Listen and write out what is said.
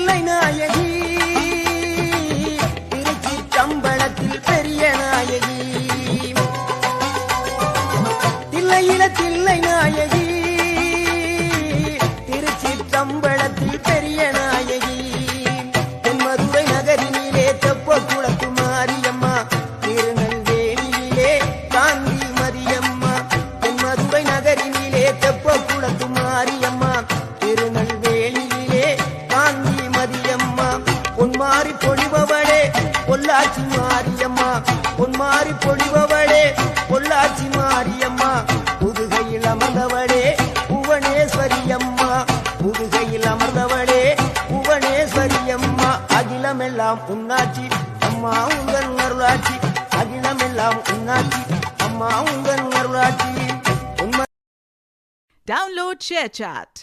தில்லை நாயகி திருச்சிற்றம்பலத்தில் பெரிய நாயகி தில்லையில தில்லை நாயகி திருச்சிற்றம்பலத்தில் பெரிய நாயகி தென்மதுரை நகரினிலே தெப்ப குளத்து மாரியம்மா திருநெல்வேலியிலே காந்தி மரியம்மா தென்மதுரை நகரினிலே தெப்ப குளத்து மாரியம்மா திருநெல்வேலியிலே காந்தி மரியம்மா பொன்மாரி பொழிபவளே பொள்ளாச்சி மாரியம்மா பொன்மாரி பொழிபவளே பொள்ளாச்சி மாரியம்மா புதுகையில் அமர்ந்தவளே புவனேஸ்வரியம்மா புதுகையில் அமர்ந்தவளே புவனேஸ்வரியம்மா அகிலமெல்லாம் உன்னாட்சி அம்மா உங்கள் அருளாட்சி அகிலமெல்லாம் உன்னாட்சி அம்மா உங்கள் அருளாட்சி. Download ShareChat.